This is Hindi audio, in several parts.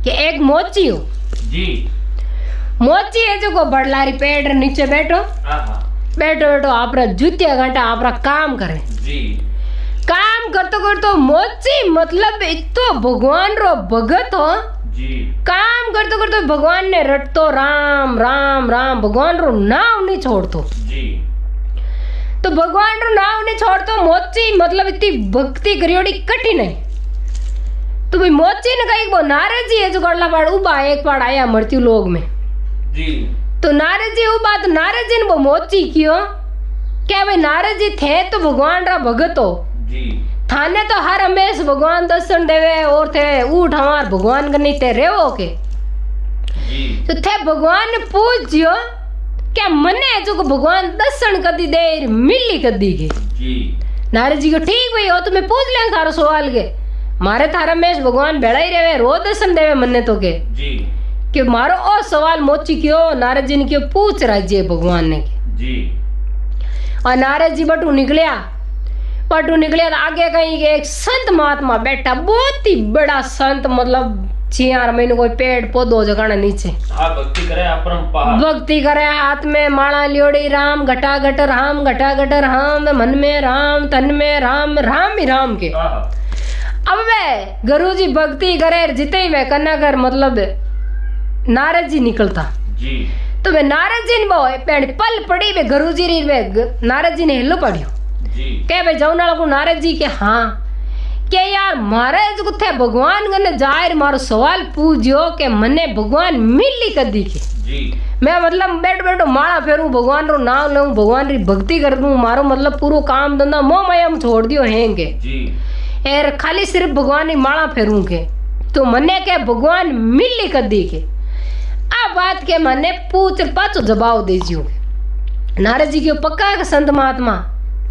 कि एक मोची हो जी। मोची है जो को बड़लारी पेड़ नीचे बैठो बैठो बैठो आपरा जूतिया घंटा आपरा काम करे जी। काम करतो करतो मोची मतलब इतो भगवान रो भगत हो जी। काम करतो करतो भगवान ने रटतो राम राम राम भगवान रो नाम नहीं छोड़तो जी। तो भगवान रो नाम नहीं छोड़तो मोची मतलब इतनी भक्ति करियोड़ी कठिन है तो भाई मोची ने कही वो नारद जी है जो गड़ला पाड़ उबा एक पाड़ आया मृत्यु लोग में जी। तो नारद जी उबा तो नारद जी ने वो मोची क्यों क्या भाई नारद जी थे तो भगवान रा भगत हो जी। थाने तो हर हमेश भगवान दर्शन देवे और थे उठ हमार भगवान कनी ते रेवो के जी। तो थे भगवान ने पूछियो क्या मने जो को भगवान दर्शन कदी देर मिली कदी के जी। नारद जी को ठीक भाई हो तो मैं पूछ ले थारो सवाल के मारे थारा हमेश भगवान बेड़ा ही रहे रो दर्शन देवे मन्ने तो के जी। कि मारो ओ सवाल मोची क्यों नारद जी ने क्यों पूछ राज्य भगवान ने जी। और नारद जी बटू निकलिया तो आगे कहीं एक संत महात्मा बैठा बहुत ही बड़ा संत मतलब 6 महीने कोई पेड़ पौधो जगाना नीचे भक्ति करे अपरंपार भक्ति करे हाथ में माला लियोड़ी राम घटा घट राम मन में राम तन में राम राम ही राम के अब वे गुरु जी भक्ति करे जिते ही वे कन्ना कर मतलब नारद जी निकलता जी। तो वे नारद जी ने पल पड़ी वे गुरु जी री वे नारद जी ने हिलो पड़ियो जी। के भाई जाऊना को नारद जी के हाँ के यार महाराज को थे भगवान कने जाहिर मारो सवाल पूछियो के मने भगवान मिली कदी के जी। मैं मतलब बैठ बैठो माला फेरू भगवान रो नाम लऊं भगवान री भक्ति कर दूं मारो मतलब पूरो काम धंधा मोह माया में छोड़ दियो हेंगे जी। एर खाली सिर्फ भगवान री माला फेरू के तो मने के भगवान मिली कदी के आ बात के मने पूछ पाछो जवाब दीजियो नारद जी के पक्का के संत महात्मा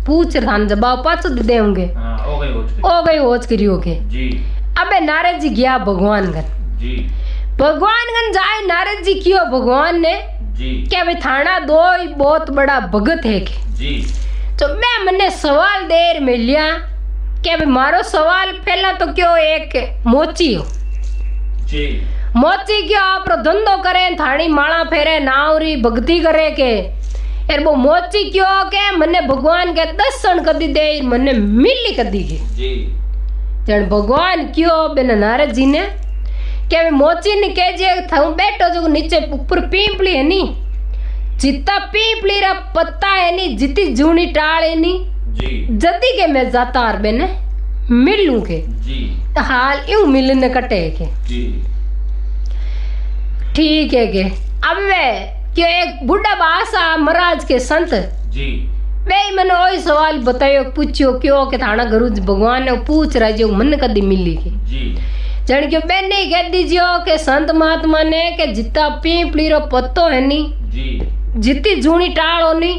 पूछ थान जवाब पाछो दे देंगे ओ गई होच करियो के जी। अबे नारद जी गया भगवान गन जी। भगवान गन जाए नारद जी क्यों भगवान ने जी। क्या भाई थाना दो बहुत बड़ा भगत है के जी। तो मैं मने सवाल देर में लिया क्या भाई मारो सवाल पहला तो क्यों एक मोची हो जी। मोची क्यों आप धंधो करे थानी माला फेरे नावरी भक्ति करे के यार वो मोची क्यों के मने भगवान के दर्शन कदी दे मने मिली कदी के जी। जन भगवान क्यों बिन नारद जी ने क्या मोची ने कह जे थाऊ बैठो जो नीचे ऊपर पीपली है नी जितना पीपली रा पत्ता है नी जितनी जूनी टाल है नी जी। जदी के मैं जाता आर बेने मिलूं के जी। हाल यूं मिलने कटे के जी। ठीक है के अब वे क्यों एक बुढ़ा बासा महाराज के संत जी। वे मैंने वही सवाल बतायो पूछियो क्यों के थाना गुरु भगवान ने पूछ रहा जो मन कदी मिली के जी। जन के बेन नहीं कह दीजियो के संत महात्मा ने के जितना पीपली रो पत्तो है नी जी। जितनी जूनी टाल हो नी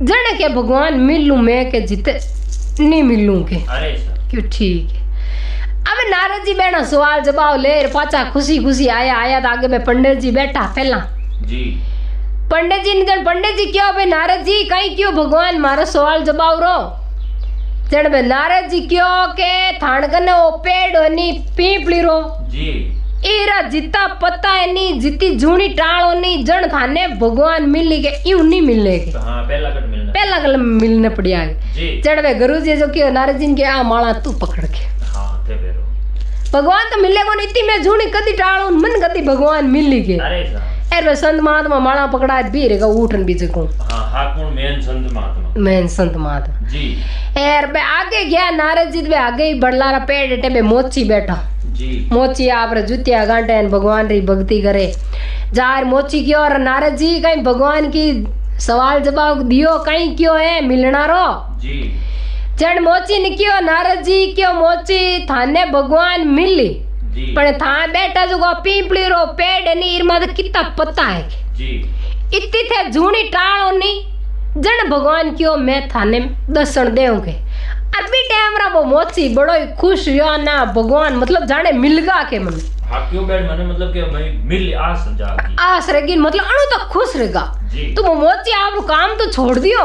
जन के भगवान मिलू मैं के जिते नहीं मिलू के अरे क्यों ठीक है अब नारद जी बैठा सवाल जवाब ले पाचा खुशी खुशी आया तो आगे में पंडित जी बैठा पहला जी। पंडित जी ने पंडित जी क्यों भाई नारद जी कहीं क्यों भगवान मारा सवाल जवाब रो जन भाई नारद जी क्यों के थान कने वो पेड़ होनी पीपली रो जी इरा जितना पत्ता है नी जितनी जूनी टाल होनी जन थाने भगवान मिली के यूं नहीं मिलने के हाँ, पहला कल मिलने पड़िया जन भाई गुरु जी जो क्यों नारद जी के आ माला तू पकड़ के भगवान तो मिले को इतनी मैं जूनी कदी टाल मन कदी भगवान मिली के एर संत महात्मा माला पकड़ा भी रहेगा उठन भी जगो मेन संत महात्मा जी। एर बे आगे गया नारद जी बे आगे ही बड़लारा पेड़ एटे बे मोची बैठा जी। मोची आप रे जुतिया गांटे भगवान री भक्ति करे जार मोची क्यों और नारद जी कहीं भगवान की सवाल जवाब दियो कहीं क्यों है मिलना रो जी। जन मोची ने क्यों नारद जी क्यों मोची थाने भगवान मिली पर था बैठा जो पीपली रो पेड़ नीर में कितना पत्ता है जी। इतनी थे जूनी टाल होनी जन भगवान क्यों मैं थाने दर्शन देऊंगे अभी टाइम रा वो मोची बड़ो खुश हुआ ना भगवान मतलब जाने मिल गा के मन हाँ क्यों बैठ मैंने मतलब कि भाई मिल आस जागी आस रहेगी मतलब अणु तक खुश रहेगा तो वो मोची आप काम तो छोड़ दियो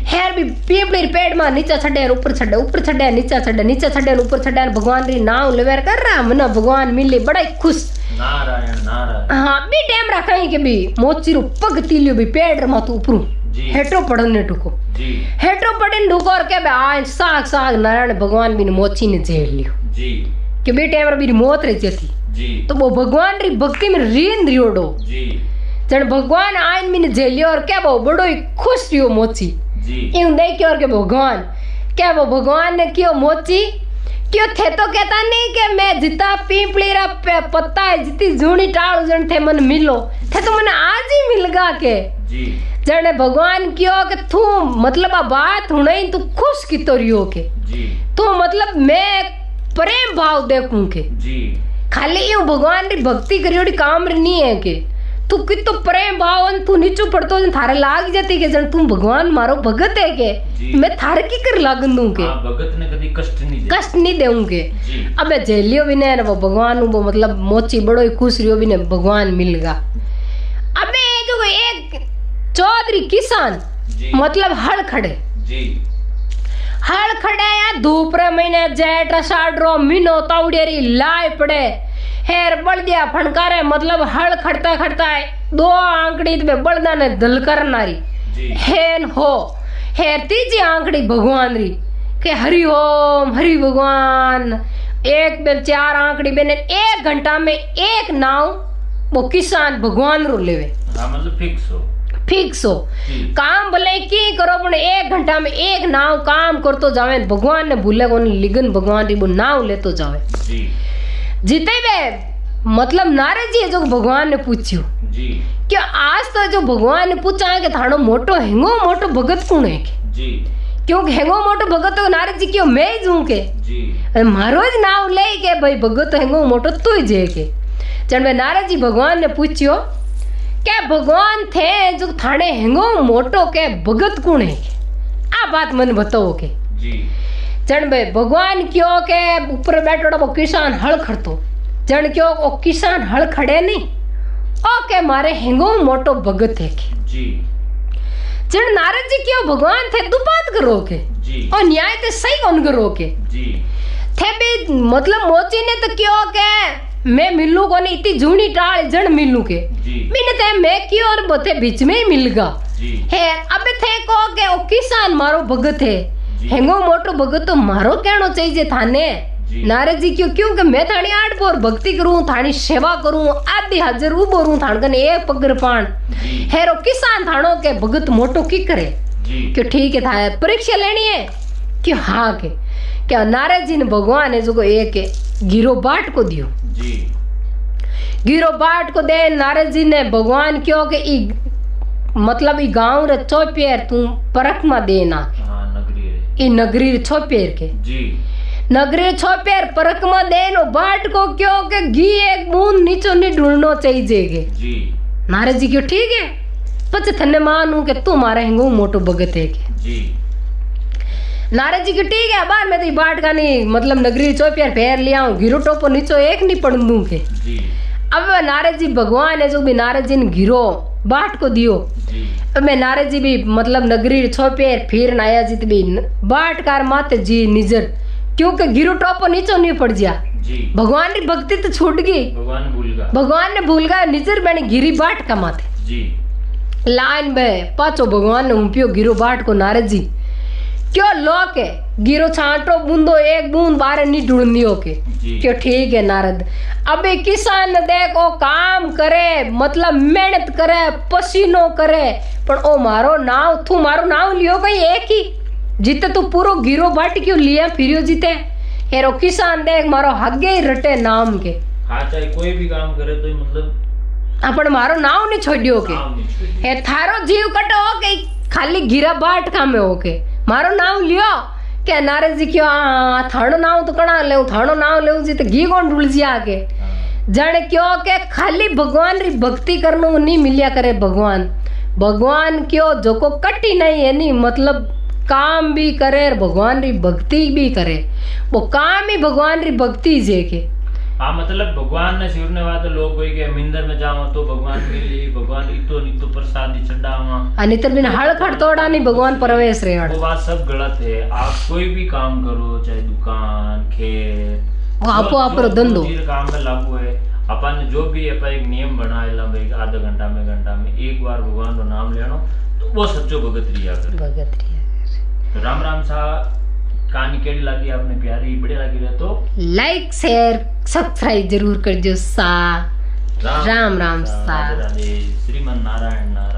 हेर भी पीपली पेड़ में नीचे छड़े ऊपर छड़े नीचे छड़े ऊपर छड़े भगवान री नाम लेवेर कर रहा मना भगवान मिले बड़ा ही खुश नारायण हाँ बी टाइम रखाई के भी मोची रो पग तीलियो भी पेड़ रमा तू ऊपर हेटो पड़ने टुको हेटो पड़न ढुको और के आज साग नारायण भगवान भी मोची ने झेल लियो के बी टाइम री मौत रे जती तो वो भगवान री भक्ति में रीन रियोडो जन भगवान आइन में झेलियो और क्या वो बड़ो ही खुश रियो मोची यूं देख और के भगवान क्या वो भगवान ने क्यों मोची क्यों थे तो कहता नहीं कि मैं जितना पीपली रा पत्ता है जितनी जूनी टाल जन थे मन मिलो थे तो मन आज ही मिलगा के जने भगवान क्यों कि तू मतलब आ बात हुई तू खुश की तो रियो के तू मतलब मैं प्रेम भाव देखूं के खाली यूं भगवान री भक्ति करियोड़ी काम नहीं है के तू कितो प्रेम भाव तू नीचो पड़तो जन थारे लाग जाती के जन तू भगवान मारो भगत है के मैं थारे की कर लागन दूं के भगत ने कभी कष्ट नहीं देऊं के अबे झेलियो भी ने वो भगवान वो मतलब मोची बड़ो ही खुश रियो भी ने भगवान मिलगा अबे जो एक चौधरी किसान मतलब हल खड़े या धूप रे महीने जेठ अषाढ़ रो महीनो ताउडेरी लाए पड़े हेर बलदिया फणकारे मतलब हल खड़ता है दो आंकड़ी में बलदा ने दल करनारी हेन हो हेर तीजी आंकड़ी भगवान री के हरि ओम हरि भगवान एक बेल चार आंकड़ी बेने 1 घंटा में एक नाव वो किसान भगवान रो लेवे मतलब फिक्स हो काम भले की करो पण 1 घंटा में एक नाव काम करतो जावे भगवान ने भूले को लिगन भगवान री वो नाव लेतो जावे जीते वे मतलब नारद जी जो भगवान ने पूछ्यो क्या आज तो जो भगवान ने पूछा है कि थानो मोटो हेंगो मोटो भगत कौन है क्योंकि हेंगो मोटो भगत तो नारद जी क्यों मैं ही जूं के मारो ज नाव ले के भाई भगत हेंगो मोटो तू ही जे के जन नारद जी भगवान ने पूछ्यो क्या भगवान थे जो थाने हेंगो मोटो के भगत कौन है आ बात मन बताओ के जन भाई भगवान क्यों के ऊपर बैठो वो किसान हल खड़तो जन क्यों वो किसान हल खड़े नहीं ओ के मारे हेंगो मोटो भगत है के जन नारद जी क्यों भगवान थे तू बात करो के और न्याय ते सही कौन करो के थे भी मतलब मोची ने तो क्यों के मैं मिलू को नहीं इतनी जूनी टाल जन मिलू के मैंने ते मैं क्यों और बते बीच में ही मिलगा है अब थे को के ओ किसान मारो भगत है हेंगो मोटो भगत तो मारो कहनो चाहिए थाने नारद जी क्यों क्योंकि मैं थानी आठ पोर भक्ति करूं थानी सेवा करूं आदि हाजिर उबो रहूं थान कने एक पगर पान हेरो किसान थानो के भगत मोटो की करे क्यों ठीक है था परीक्षा लेनी है क्यों हाँ के क्या नारद जी ने भगवान है जो एक गिरो बाट को दियो गिरो बाट को दे नारद जी ने भगवान क्यों के मतलब ई गांव रे चौपेर तू परख में देना ई नगरी छोपेर के नगरी छोपेर परख में देनो बाट को क्यों के घी एक बूंद नीचो नहीं ढूंढनो चाहिए नारद जी क्यों ठीक है पच थने मानू के तू मारे हेंगो मोटो भगत है के नारद जी क्यों ठीक है बार मैं तो बाट का नहीं मतलब नगरी चौपेर फेर लिया हूँ गिरो टोपो नीचो एक नहीं पढ़ दूं के अब नारद जी भगवान है जो भी नारद जी ने गिरो बाट को दियो अब मैं नारद जी भी मतलब नगरी छोपेर फिर नाया जी भी बाट कार माते जी निजर क्योंकि गिरो टोपो नीचो नहीं पड़ जा भगवान की भक्ति तो छूट गई भगवान ने भूल गया निजर मैंने गिरी बाट का माथे लाइन में पाचो भगवान ने उम्पियो गिरो बाट को नारद जी क्यों लो के गिरो छांटो बूंदो एक बूंद बारे नहीं ढूंढनी हो के क्यों ठीक है नारद अबे किसान देखो काम करे मतलब मेहनत करे पसीनो करे पर ओ मारो नाव लियो भाई एक ही जीते तू पूरो गिरो बाट क्यों लिया फिरियो जीते हेरो किसान देख मारो हगे ही रटे नाम के हाँ चाहे कोई भी काम करे तो मतलब अपन मारो नाव नहीं छोड़ियो के हे थारो जीव कटो हो के खाली गिरा बाट का में हो के मारो नाव लियो क्या नारद जी क्यों थानो नाव तो कणा ले थानो नाव ले जी तो घी कौन ढूल जी आके जाने क्यों के खाली भगवान री भक्ति करनो नहीं मिलिया करे भगवान क्यों जो को कटी नहीं है नहीं मतलब काम भी करे भगवान री भक्ति भी करे वो काम ही भगवान री भक्ति जे के हाँ मतलब भगवान ने सिरने वाले लोग कोई के मंदिर में जाओ तो भगवान मिली भगवान इतो नहीं तो प्रसादी चढ़ावा अनितर बिन हड़खड़ तोड़ा नहीं भगवान प्रवेश रे वो बात सब गलत है। आप कोई भी काम करो चाहे दुकान खेत वो आपो आपरो धंधो काम में लागू है। अपन जो भी अपन एक नियम बनाएला भाई आधा घंटा में एक बार भगवान का नाम लेनो तो वो सच्चो भगत रिया कर। तो राम राम सा कहानी केड़ी लगी आपने प्यारी बढ़िया लगी रहे तो लाइक शेयर सब्सक्राइब जरूर कर जो सा। राम राम सा। श्रीमन नारायण नारायण।